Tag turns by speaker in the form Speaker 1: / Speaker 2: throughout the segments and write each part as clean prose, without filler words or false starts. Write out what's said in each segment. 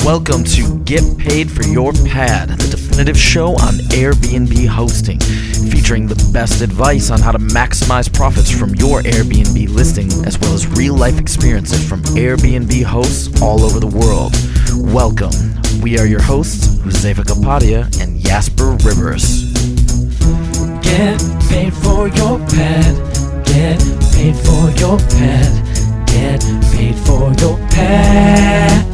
Speaker 1: Welcome to Get Paid for Your Pad, the definitive show on Airbnb hosting, featuring the best advice on how to maximize profits from your Airbnb listing, as well as real-life experiences from Airbnb hosts all over the world. Welcome. We are your hosts, Josefa Kapadia and Jasper Rivers.
Speaker 2: Get paid for your pad. Get paid for your pad. Get paid for your pad.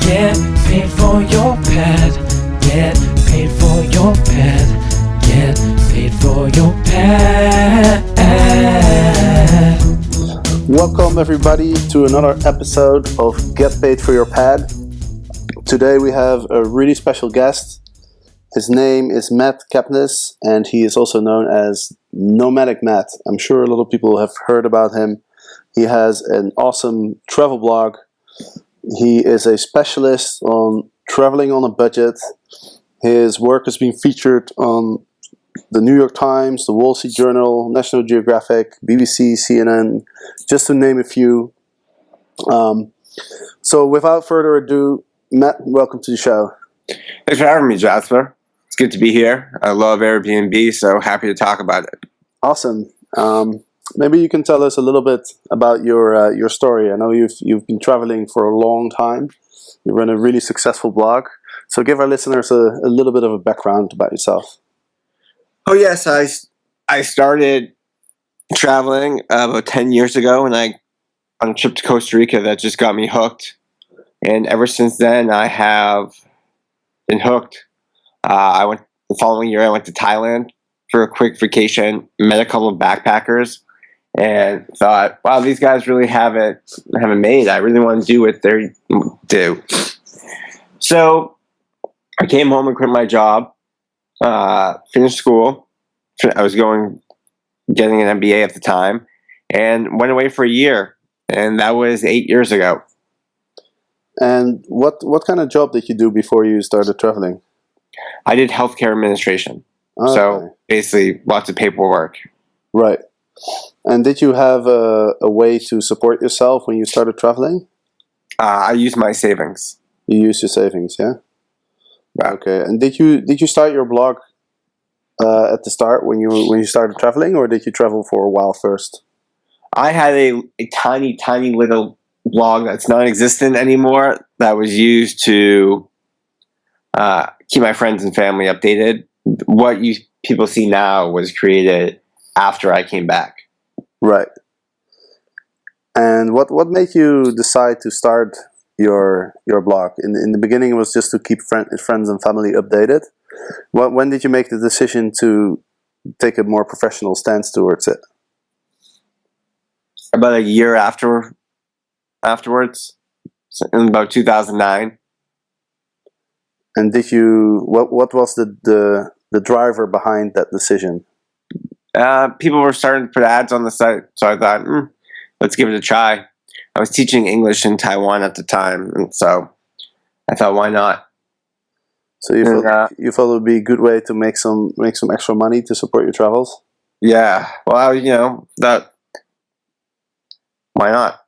Speaker 2: Get paid for your pad. Get paid for your pad. Get paid for your pad.
Speaker 3: Welcome everybody to another episode of Get Paid for Your Pad. Today we have a really special guest. His name is Matt Kapnis, and he is also known as Nomadic Matt. I'm sure a lot of people have heard about him. He has an awesome travel blog. He is a specialist on traveling on a budget. His work has been featured on the New York Times, the Wall Street Journal, National Geographic, BBC, CNN, just to name a few. So without further ado, Matt, welcome to the show.
Speaker 4: Thanks for having me, Jasper. It's good to be here. I love Airbnb, so happy to talk about it.
Speaker 3: Awesome. Maybe you can tell us a little bit about your story. I know you've been traveling for a long time. You run a really successful blog. So give our listeners a little bit of a background about yourself.
Speaker 4: Oh yes, I started traveling about 10 years ago, and I on a trip to Costa Rica that just got me hooked. And ever since then, I have been hooked. The following year, I went to Thailand for a quick vacation, met a couple of backpackers, and thought, wow, these guys really haven't made. I really want to do what they do. So I came home and quit my job, finished school. I was getting an MBA at the time, and went away for a year. And that was 8 years ago.
Speaker 3: And what kind of job did you do before you started traveling?
Speaker 4: I did healthcare administration.
Speaker 3: Okay.
Speaker 4: So basically lots of paperwork.
Speaker 3: Right. And did you have a way to support yourself when you started traveling?
Speaker 4: I used my savings.
Speaker 3: You used your savings, yeah?
Speaker 4: Right.
Speaker 3: Okay. And did you start your blog at the start when you started traveling, or did you travel for a while first?
Speaker 4: I had a tiny little blog that's non-existent anymore that was used to keep my friends and family updated. What people see now was created after I came back.
Speaker 3: Right. And what made you decide to start your blog? In the beginning, it was just to keep friends and family updated. When did you make the decision to take a more professional stance towards it?
Speaker 4: About a year afterwards, so in about 2009.
Speaker 3: And what was the driver behind that decision?
Speaker 4: People were starting to put ads on the site, so I thought, let's give it a try. I was teaching English in Taiwan at the time, and so I thought, why not?
Speaker 3: So you thought it would be a good way to make some extra money to support your travels?
Speaker 4: Yeah. Well, why not?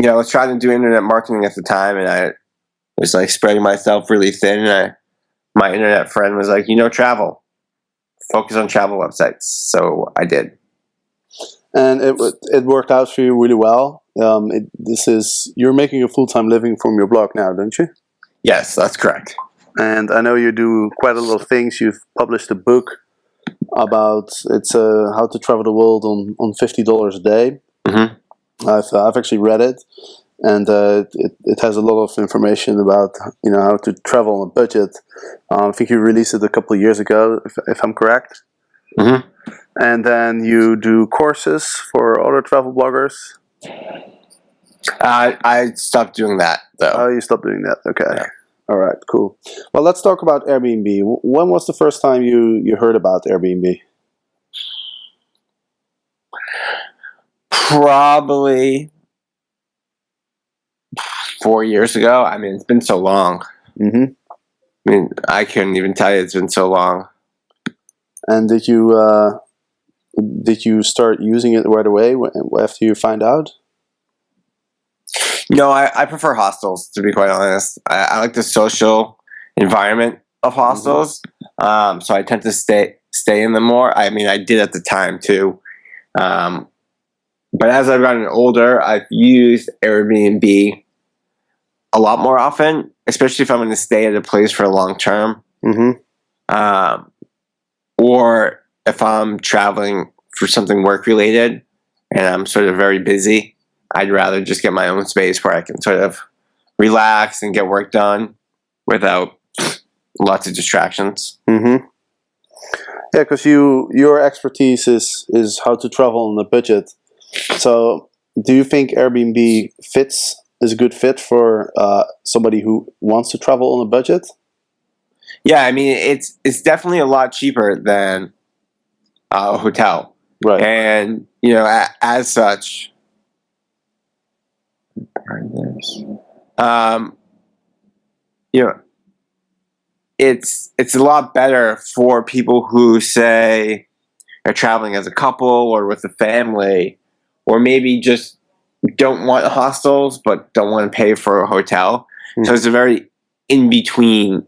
Speaker 4: I was trying to do internet marketing at the time, and I was like spreading myself really thin. And my internet friend was like, travel. Focus on travel websites. So I did.
Speaker 3: And it worked out for you really well. You're making a full-time living from your blog now, don't you?
Speaker 4: Yes, that's correct.
Speaker 3: And I know you do quite a lot of things. You've published a book about how to travel the world on $50 a day.
Speaker 4: Mm-hmm.
Speaker 3: I've actually read it, and it has a lot of information about how to travel on a budget. I think you released it a couple of years ago, if I'm correct.
Speaker 4: Mm-hmm.
Speaker 3: And then you do courses for other travel bloggers.
Speaker 4: I stopped doing that though.
Speaker 3: Oh, you stopped doing that. Okay.
Speaker 4: Yeah.
Speaker 3: All right. Cool. Well, let's talk about Airbnb. When was the first time you heard about Airbnb?
Speaker 4: Probably 4 years ago. I mean, it's been so long.
Speaker 3: Mm-hmm.
Speaker 4: I mean, I couldn't even tell you it's been so long.
Speaker 3: And did you start using it right away after you find out?
Speaker 4: No, I prefer hostels, to be quite honest. I like the social environment of hostels. So I tend to stay in them more. I mean, I did at the time too. But as I've gotten older, I've used Airbnb a lot more often, especially if I'm going to stay at a place for a long term. Or if I'm traveling for something work related and I'm sort of very busy, I'd rather just get my own space where I can sort of relax and get work done without lots of distractions.
Speaker 3: Yeah, because your expertise is how to travel on a budget. So, do you think Airbnb is a good fit for somebody who wants to travel on a budget?
Speaker 4: Yeah, I mean it's definitely a lot cheaper than a hotel,
Speaker 3: Right?
Speaker 4: and as such, it's a lot better for people who say are traveling as a couple or with a family, or maybe just don't want hostels but don't want to pay for a hotel. So it's a very in between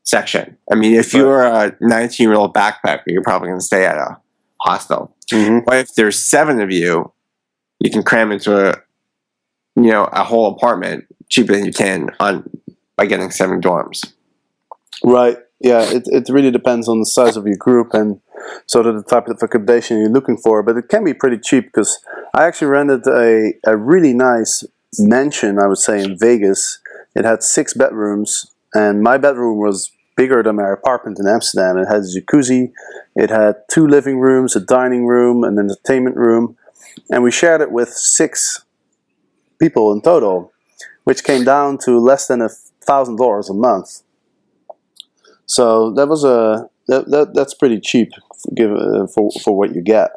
Speaker 4: section. I mean, if you're a 19-year-old backpacker, you're probably going to stay at a hostel. But if there's 7 of you, you can cram into a whole apartment cheaper than you can by getting 7 dorms.
Speaker 3: Right. Yeah. It really depends on the size of your group and sort of the type of accommodation you're looking for. But it can be pretty cheap because I actually rented a really nice mansion, I would say, in Vegas. It had 6 bedrooms, and my bedroom was bigger than my apartment in Amsterdam. It had a jacuzzi, it had 2 living rooms, a dining room, an entertainment room, and we shared it with 6 people in total, which came down to less than $1,000 a month. So that was that's pretty cheap for what you get.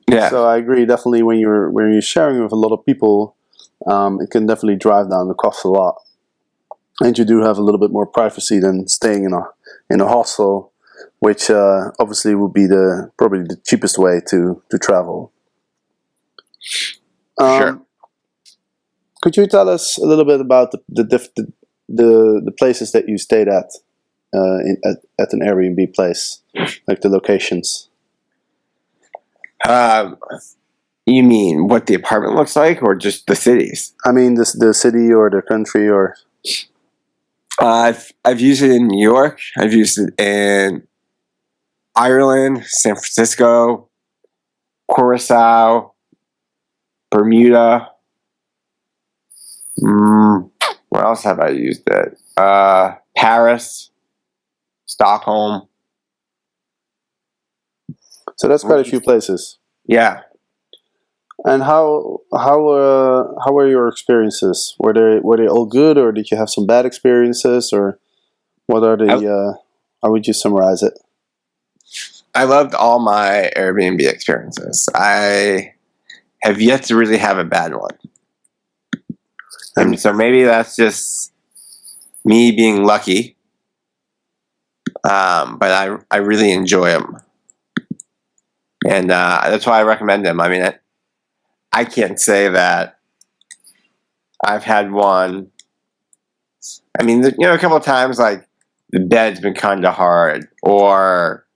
Speaker 4: Yeah.
Speaker 3: So I agree, definitely when you're sharing with a lot of people, it can definitely drive down the cost a lot. And you do have a little bit more privacy than staying in a hostel, which obviously would be probably the cheapest way to travel.
Speaker 4: Sure.
Speaker 3: Could you tell us a little bit about the places that you stayed at an Airbnb place, like the locations?
Speaker 4: You mean what the apartment looks like, or just the cities?
Speaker 3: I mean, the city or the country, or.
Speaker 4: I've used it in New York. I've used it in Ireland, San Francisco, Curacao, Bermuda. Where else have I used it? Paris, Stockholm.
Speaker 3: So that's quite a few places.
Speaker 4: Yeah.
Speaker 3: And how were your experiences? Were they all good, or did you have some bad experiences, or what are the how would you summarize it?
Speaker 4: I loved all my Airbnb experiences. I have yet to really have a bad one. And so maybe that's just me being lucky. But I really enjoy them. And that's why I recommend them. I mean, I can't say that I've had one. I mean, a couple of times, like, the bed's been kind of hard, or,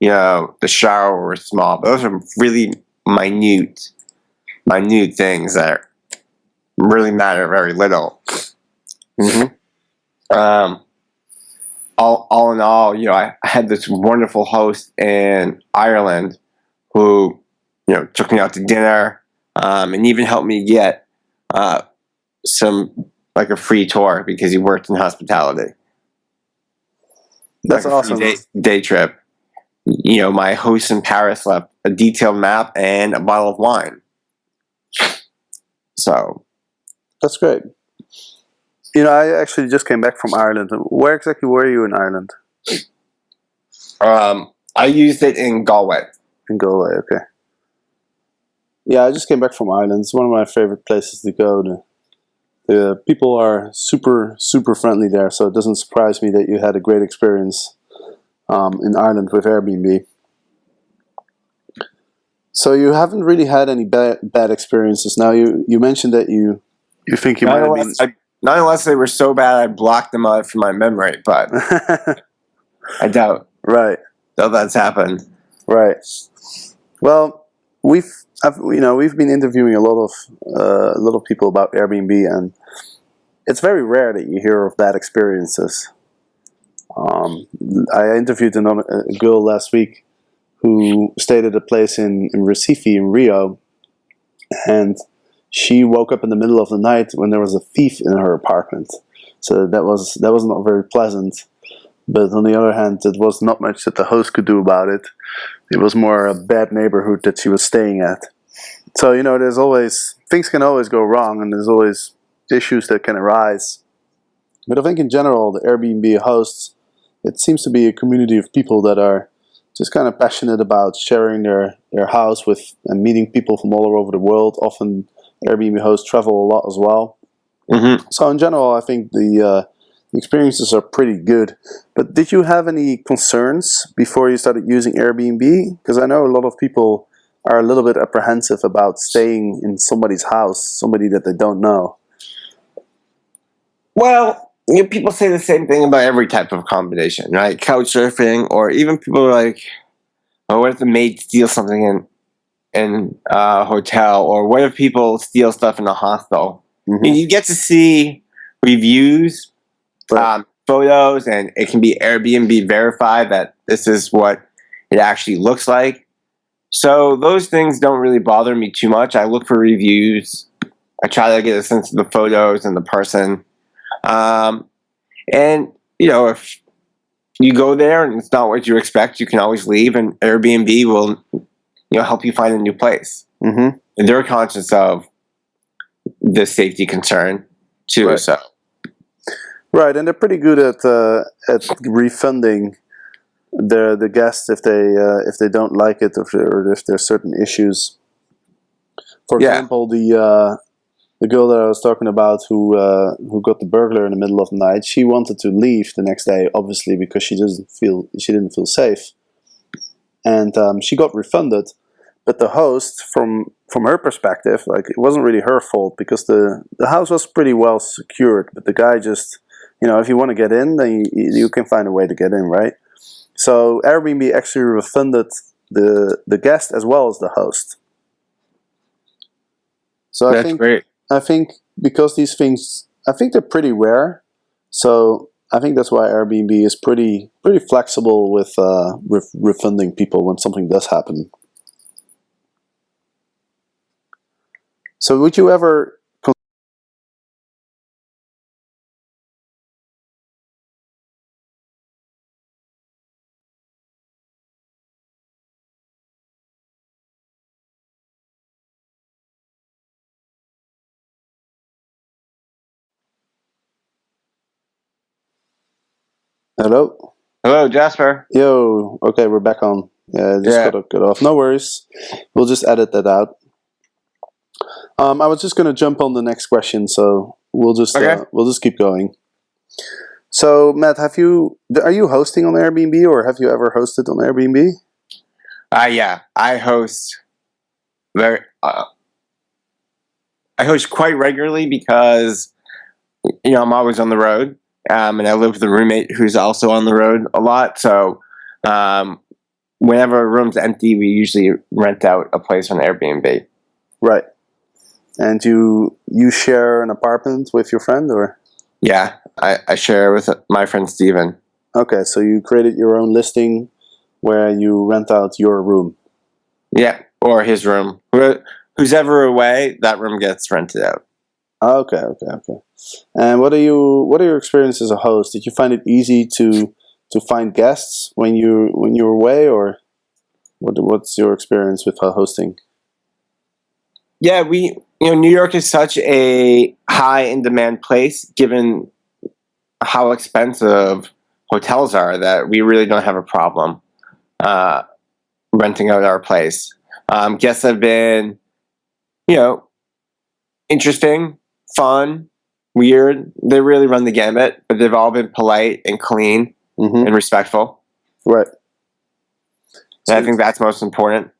Speaker 4: the shower was small. But those are really minute things that really matter very little. All in all, I had this wonderful host in Ireland who, took me out to dinner, and even helped me get a free tour because he worked in hospitality.
Speaker 3: That's awesome.
Speaker 4: Day trip. My host in Paris left a detailed map and a bottle of wine. So
Speaker 3: that's great. I actually just came back from Ireland. Where exactly were you in Ireland?
Speaker 4: I used it in Galway.
Speaker 3: In Galway, okay. Yeah, I just came back from Ireland. It's one of my favorite places to go. The people are super, super friendly there, so it doesn't surprise me that you had a great experience in Ireland with Airbnb. So you haven't really had any bad experiences. Now, you mentioned that you You think you might have been...
Speaker 4: Not unless they were so bad I blocked them out from my memory, but I doubt that's happened.
Speaker 3: Right. Well, we've been interviewing a lot of people about Airbnb, and it's very rare that you hear of bad experiences. I interviewed a girl last week who stayed at a place in Recife in Rio, and she woke up in the middle of the night when there was a thief in her apartment. So that was not very pleasant. But on the other hand, it was not much that the host could do about it. It was more a bad neighborhood that she was staying at. So, there's always, things can always go wrong, and there's always issues that can arise. But I think in general, the Airbnb hosts, it seems to be a community of people that are just kind of passionate about sharing their house with and meeting people from all over the world. Often Airbnb hosts travel a lot as well.
Speaker 4: Mm-hmm.
Speaker 3: So in general, I think the experiences are pretty good. But did you have any concerns before you started using Airbnb? Because I know a lot of people are a little bit apprehensive about staying in somebody's house, somebody that they don't know.
Speaker 4: Well, people say the same thing about every type of accommodation, right? Couch surfing, or even people are like, "Oh, what if the maid steals something in a hotel?" Or what if people steal stuff in a hostel?
Speaker 3: Mm-hmm.
Speaker 4: You get to see reviews, photos, and it can be Airbnb verified that this is what it actually looks like. So those things don't really bother me too much. I look for reviews. I try to get a sense of the photos and the person. And if you go there and it's not what you expect, you can always leave, and Airbnb will, help you find a new place.
Speaker 3: Mm-hmm.
Speaker 4: And they're conscious of the safety concern too.
Speaker 3: Right.
Speaker 4: So,
Speaker 3: right, and they're pretty good at refunding the guests if they don't like it, or if there's certain issues. For example, the girl that I was talking about who got the burglar in the middle of the night, she wanted to leave the next day, obviously, because she didn't feel safe, and she got refunded. But the host, from her perspective, like, it wasn't really her fault, because the house was pretty well secured. But the guy just, if you want to get in, then you can find a way to get in, right? So Airbnb actually refunded the guest as well as the host. So
Speaker 4: that's great.
Speaker 3: I think because these things, I think they're pretty rare. So I think that's why Airbnb is pretty flexible with refunding people when something does happen. So would you ever... Hello?
Speaker 4: Hello, Jasper.
Speaker 3: Yo, okay, we're back on. Yeah, got to cut off. No worries. We'll just edit that out. I was just going to jump on the next question, so we'll just keep going. So, Matt, are you hosting on Airbnb, or have you ever hosted on Airbnb?
Speaker 4: Yeah, I host I host quite regularly because I'm always on the road, and I live with a roommate who's also on the road a lot. So, whenever a room's empty, we usually rent out a place on Airbnb.
Speaker 3: Right. And you share an apartment with your friend, or?
Speaker 4: Yeah, I share with my friend Steven.
Speaker 3: Okay, so you created your own listing where you rent out your room.
Speaker 4: Yeah, or his room. Who's ever away, that room gets rented out.
Speaker 3: Okay. And what are your experiences as a host? Did you find it easy to find guests when you're away, or what's your experience with hosting?
Speaker 4: Yeah, New York is such a high in demand place, given how expensive hotels are, that we really don't have a problem renting out our place. Guests have been, interesting, fun, weird. They really run the gamut, but they've all been polite and clean and respectful.
Speaker 3: Right.
Speaker 4: So I think that's most important.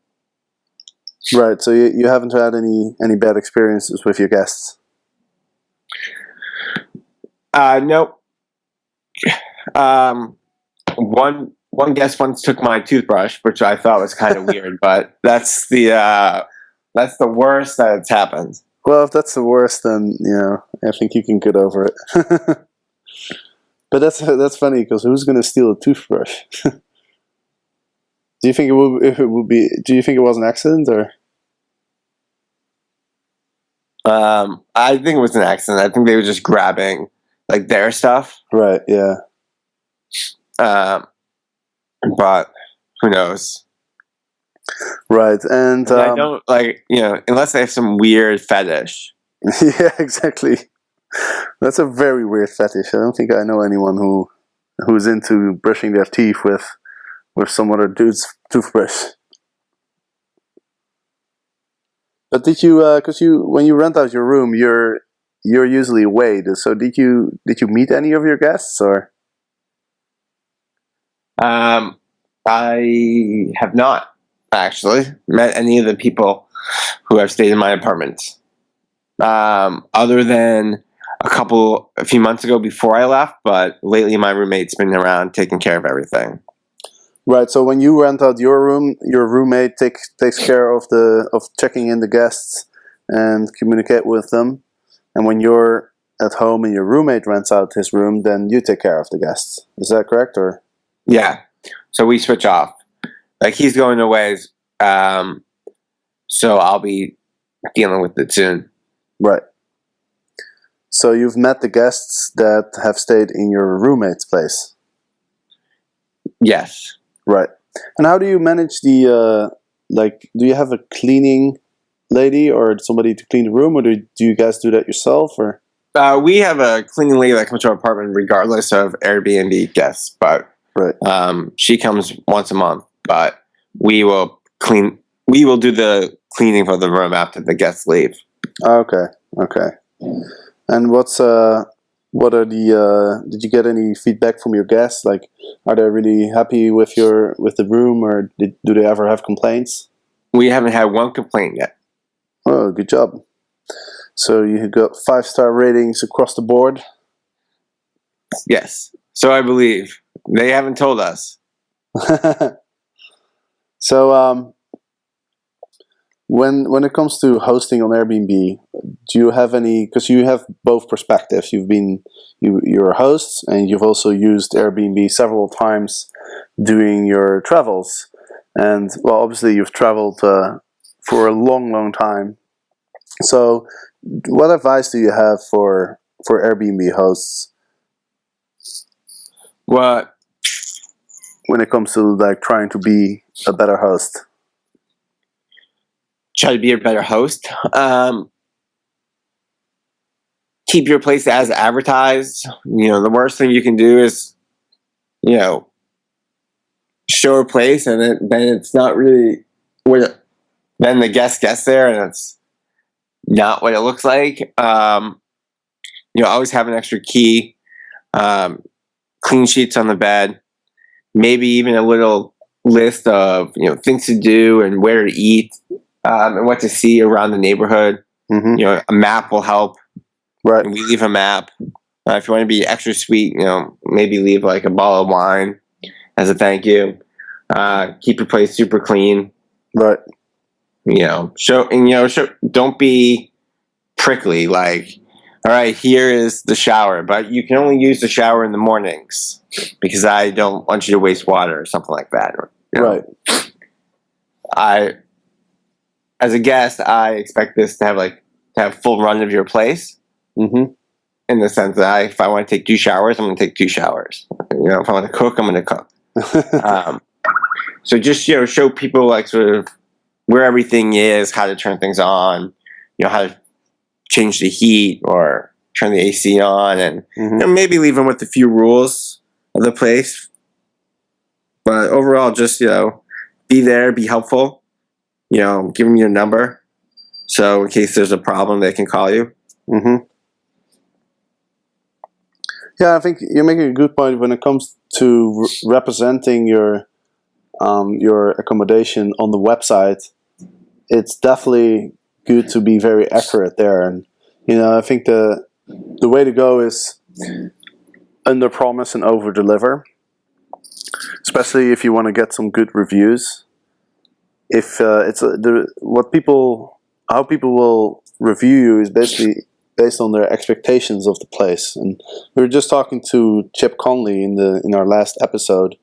Speaker 3: Right. So you haven't had any bad experiences with your guests?
Speaker 4: Nope. One guest once took my toothbrush, which I thought was kind of weird, but that's the worst that's happened.
Speaker 3: Well, if that's the worst, then I think you can get over it. But that's funny because who's going to steal a toothbrush? Do you think it would be? Do you think it was an accident or?
Speaker 4: I think it was an accident. I think they were just grabbing like their stuff.
Speaker 3: Right. Yeah.
Speaker 4: But who knows?
Speaker 3: Right, and
Speaker 4: I don't unless they have some weird fetish.
Speaker 3: Yeah, exactly. That's a very weird fetish. I don't think I know anyone who's into brushing their teeth with some other dude's toothbrush. But did you? Because when you rent out your room, you're usually away. So did you meet any of your guests or?
Speaker 4: I have not actually met any of the people who have stayed in my apartment. Other than a few months ago before I left, but lately my roommate's been around taking care of everything.
Speaker 3: Right. So when you rent out your room, your roommate takes care of checking in the guests and communicate with them. And when you're at home and your roommate rents out his room, then you take care of the guests. Is that correct? Or
Speaker 4: yeah. So we switch off. Like he's going away, so I'll be dealing with it soon.
Speaker 3: Right. So you've met the guests that have stayed in your roommate's place.
Speaker 4: Yes.
Speaker 3: Right. And how do you manage the do you have a cleaning lady or somebody to clean the room, or do you guys do that yourself, or?
Speaker 4: We have a cleaning lady that comes to our apartment regardless of Airbnb guests, but
Speaker 3: right.
Speaker 4: She comes once a month, but we will do the cleaning for the room after the guests leave.
Speaker 3: Okay. And what are did you get any feedback from your guests? Like, are they really happy with the room, or do they ever have complaints?
Speaker 4: We haven't had one complaint yet.
Speaker 3: Oh, good job. So you got 5-star ratings across the board?
Speaker 4: Yes. So I believe. They haven't told us.
Speaker 3: So when it comes to hosting on Airbnb, do you have any? Because you have both perspectives. You're a host, and you've also used Airbnb several times doing your travels. And well, obviously you've traveled for a long time. So, what advice do you have for Airbnb hosts?
Speaker 4: What?
Speaker 3: When it comes to like trying to be a better host?
Speaker 4: Try to be a better host. Keep your place as advertised. The worst thing you can do is, show a place and then it's not really what. Then the guest gets there and it's not what it looks like. Always have an extra key. Clean sheets on the bed. Maybe even a little list of things to do and where to eat, and what to see around the neighborhood.
Speaker 3: Mm-hmm.
Speaker 4: A map will help.
Speaker 3: Right.
Speaker 4: And we leave a map. If you want to be extra sweet, maybe leave like a bottle of wine as a thank you. Keep your place super clean.
Speaker 3: Right.
Speaker 4: Show. Don't be prickly. Like, all right, here is the shower, but you can only use the shower in the mornings because I don't want you to waste water or something like that.
Speaker 3: Right.
Speaker 4: As a guest, I expect this to have full run of your place.
Speaker 3: Mm-hmm.
Speaker 4: In the sense that if I want to take 2 showers, I'm going to take 2 showers. If I want to cook, I'm going to cook. So just show people like sort of where everything is, how to turn things on, how to change the heat or turn the AC on, and maybe leave them with a few rules of the place. But overall, just be there, be helpful. Give them your number, so in case there's a problem, they can call you.
Speaker 3: Mm-hmm. Yeah, I think you're making a good point when it comes to representing your accommodation on the website. It's definitely good to be very accurate there, and I think the way to go is under promise and over deliver, especially if you want to get some good reviews. If how people will review you is basically based on their expectations of the place. And we were just talking to Chip Conley in our last episode,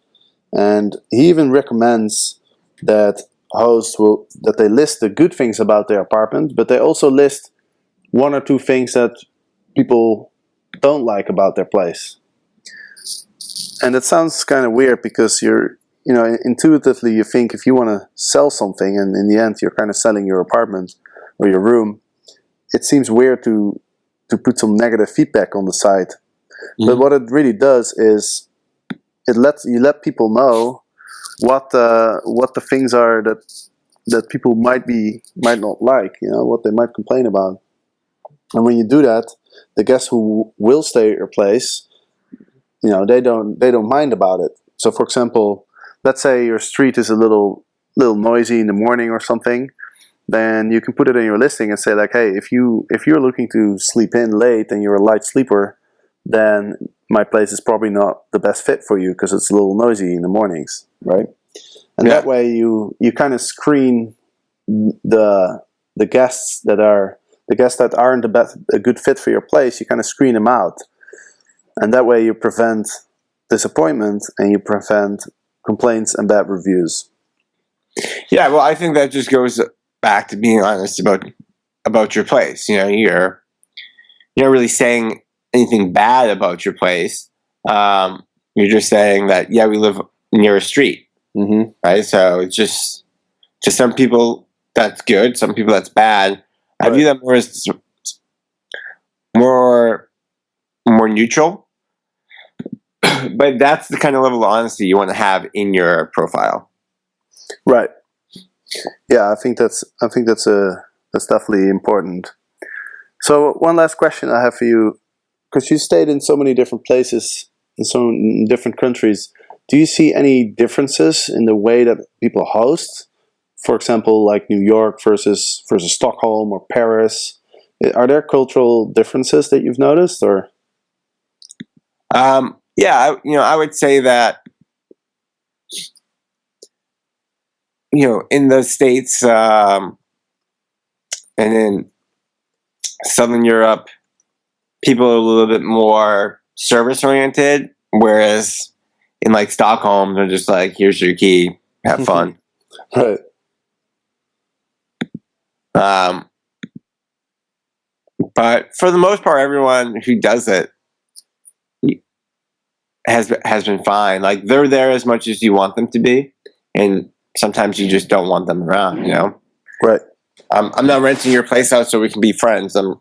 Speaker 3: and he even recommends that hosts that they list the good things about their apartment, but they also list one or two things that people don't like about their place. And it sounds kind of weird because intuitively you think if you want to sell something and in the end you're kind of selling your apartment or your room, it seems weird to put some negative feedback on the site. Mm-hmm. But what it really does is you let people know what the things are that people might not like, what they might complain about. And when you do that, the guests who will stay at your place, they don't mind about it. So for example, let's say your street is a little noisy in the morning or something, then you can put it in your listing and say like, hey, if you're looking to sleep in late and you're a light sleeper, then my place is probably not the best fit for you because it's a little noisy in the mornings, right? And that way you kind of screen the guests that aren't a good fit for your place. You kind of screen them out, and that way you prevent disappointment and you prevent complaints and bad reviews.
Speaker 4: Yeah, well, I think that just goes back to being honest about your place. You're not really saying anything bad about your place. You're just saying that we live near a street, mm-hmm. right? So it's just some people that's good, some people that's bad. I view that more as more neutral. But that's the kind of level of honesty you want to have in your profile.
Speaker 3: Right. Yeah, I think that's definitely important. So one last question I have for you, because you stayed in so many different places in so different countries, do you see any differences in the way that people host? For example, like New York versus Stockholm or Paris. Are there cultural differences that you've noticed, or?
Speaker 4: I would say that in the States and in Southern Europe, people are a little bit more service oriented, whereas in like Stockholm, they're just like, here's your key, have fun.
Speaker 3: Right.
Speaker 4: But for the most part, everyone who does it has been fine. Like, they're there as much as you want them to be, and sometimes you just don't want them around.
Speaker 3: Right.
Speaker 4: I'm not renting your place out so we can be friends. I'm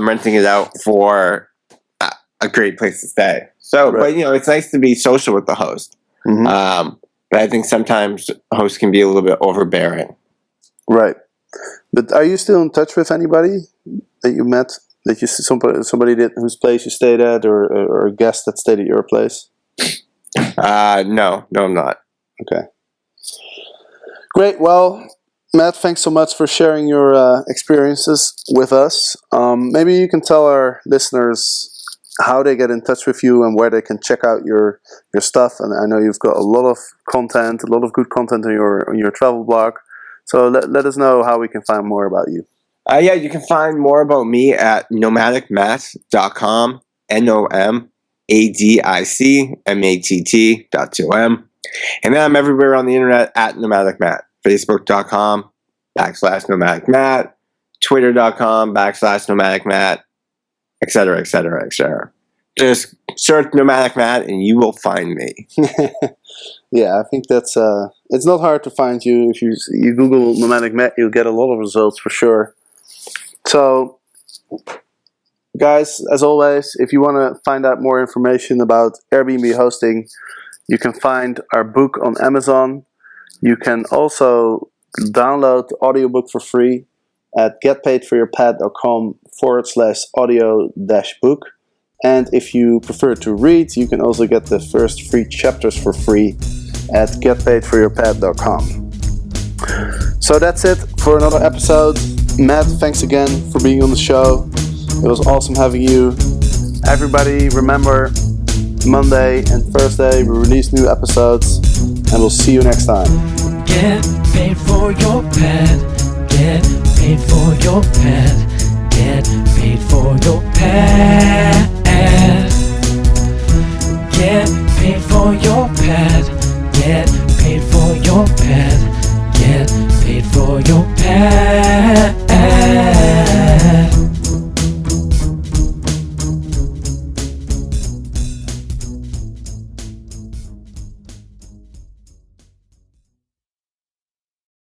Speaker 4: renting it out for a great place to stay. So, right. But it's nice to be social with the host. Mm-hmm. But I think sometimes hosts can be a little bit overbearing.
Speaker 3: Right. But are you still in touch with anybody that you met, that you see somebody whose place you stayed at, or a guest that stayed at your place?
Speaker 4: No, I'm not.
Speaker 3: Okay. Great. Well, Matt, thanks so much for sharing your experiences with us. Maybe you can tell our listeners how they get in touch with you and where they can check out your stuff. And I know you've got a lot of content, a lot of good content on your travel blog. So let us know how we can find more about you.
Speaker 4: You can find more about me at nomadicmatt.com, NOMADICMATT.com. And then I'm everywhere on the internet at Nomadic Matt. Facebook.com/Nomadic Matt, Twitter.com/Nomadic Matt, etc., etc., etc. Just search Nomadic Matt and you will find me.
Speaker 3: Yeah, I think that's it's not hard to find you. If you Google Nomadic Matt, you'll get a lot of results for sure. So, guys, as always, if you want to find out more information about Airbnb hosting, you can find our book on Amazon. You can also download the audiobook for free at getpaidforyourpad.com/audio-book. And if you prefer to read, you can also get the first 3 chapters for free at getpaidforyourpad.com. So that's it for another episode. Matt, thanks again for being on the show. It was awesome having you. Everybody, remember, Monday and Thursday we release new episodes, and we'll see you next time.
Speaker 2: Get paid for your pet. Get paid for your pet. Get paid for your pet. Get paid for your pet. Get paid for your pet. Get paid for your pet.